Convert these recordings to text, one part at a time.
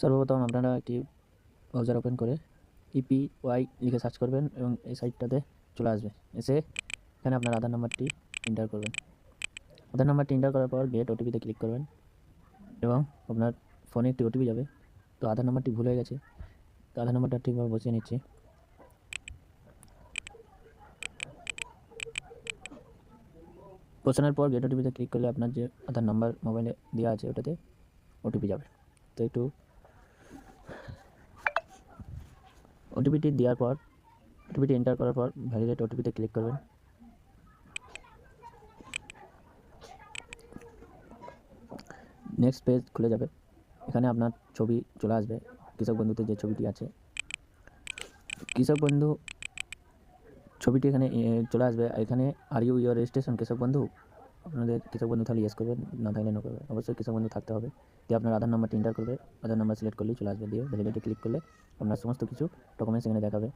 সর্বপ্রথম আপনারা একটি ব্রাউজার ওপেন করে ইপিওয়াই লিখে সার্চ করবেন এবং এই সাইটটাতে চলে আসবে। এসে এখানে আপনার আধার নাম্বারটি এন্টার করবেন। আধার নাম্বারটি এন্টার করার পর গেট ওটিপিতে ক্লিক করবেন এবং আপনার ফোনে একটি ওটিপি যাবে। তো আধার নাম্বারটি ভুল হয়ে গেছে, তো আধার নাম্বারটা ঠিকভাবে বসিয়ে নিচ্ছি। বসানোর পর গেট ওটিপিতে ক্লিক করলে আপনার যে আধার নাম্বার মোবাইলে দেওয়া আছে ওটাতে ওটিপি যাবে। তো একটু ওটিপিটি দেওয়ার পর ওটিপিটি এন্টার করার পর ভ্যালিডেট ওটিপিতে ক্লিক করবেন। নেক্সট পেজ খুলে যাবে। এখানে আপনার ছবি চলে আসবে, কৃষক বন্ধুতে যে ছবিটি আছে কৃষক বন্ধু ছবিটি এখানে চলে আসবে। এখানে আর ইউ ইয়োর রেজিস্ট্রেশন কৃষক বন্ধু, আপনাদের কৃষক বন্ধু থাকলে ইয়েস করবেন, না থাকলে নো করবেন। অবশ্যই কৃষক বন্ধু থাকতে হবে। দিয়ে আপনার আধার নাম্বারটি এন্টার করবে, আধার নাম্বার সিলেক্ট করলেই চলে আসবে। দিয়ে ভ্যালিডেটে ক্লিক করলে আপনার সমস্ত কিছু ডকুমেন্টস এখানে দেখাবে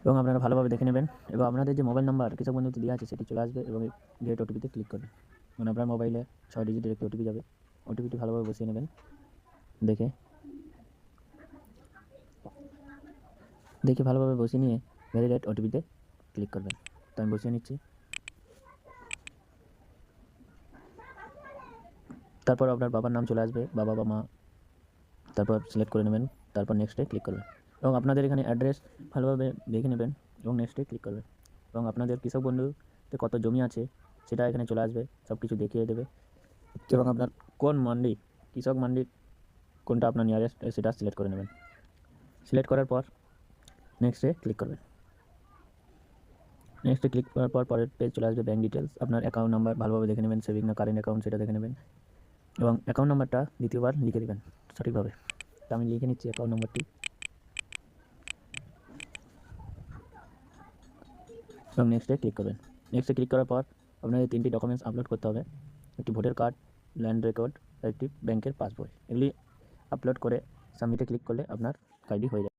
এবং আপনারা ভালোভাবে দেখে নেবেন। এবং আপনাদের যে মোবাইল নাম্বার কৃষক বন্ধুতে দেওয়া আছে সেটি চলে আসবে এবং গেট ওটিপিতে ক্লিক করবেন। মানে আপনার মোবাইলে 6 ডিজিটের একটি ওটিপি যাবে। ওটিপিটি ভালোভাবে বসিয়ে নেবেন। দেখে ভালোভাবে বসিয়ে নিয়ে ভ্যালিডেট ওটিপিতে ক্লিক করবেন। তো আমি বসিয়ে নিচ্ছি। তারপর আপনার বাবার নাম চলে আসবে, বাবা বা মা, তারপর সিলেক্ট করে নেবেন। তারপর নেক্সটে ক্লিক করবেন এবং আপনাদের এখানে অ্যাড্রেস ভালোভাবে দেখে নেবেন এবং নেক্সটে ক্লিক করবেন। এবং আপনাদের কৃষক বন্ধুতে কত জমি আছে সেটা এখানে চলে আসবে, সব কিছু দেখিয়ে দেবে। এবং আপনার কোন মান্ডি, কৃষক মান্ডি কোনটা আপনার নিয়ারেস্ট সেটা সিলেক্ট করে নেবেন। সিলেক্ট করার পর নেক্সটে ক্লিক করবেন। নেক্সটে ক্লিক করার পর পরের পেজ চলে আসবে ব্যাঙ্ক ডিটেলস। আপনার অ্যাকাউন্ট নাম্বার ভালোভাবে দেখে নেবেন, সেভিং না কারেন্ট অ্যাকাউন্ট সেটা দেখে নেবেন এবং অ্যাকাউন্ট নাম্বারটা দ্বিতীয়বার লিখে দেবেন সঠিকভাবে। তো আমি লিখে নিচ্ছি অ্যাকাউন্ট নাম্বারটি এবং নেক্সটে ক্লিক করবেন। নেক্সটে ক্লিক করার পর আপনাদের 3টি ডকুমেন্টস আপলোড করতে হবে, একটি ভোটার কার্ড, ল্যান্ড রেকর্ড আর একটি ব্যাংকের পাসবই। এগুলি আপলোড করে সাবমিটে ক্লিক করলে আপনার কার্ডটি হয়ে যাবে।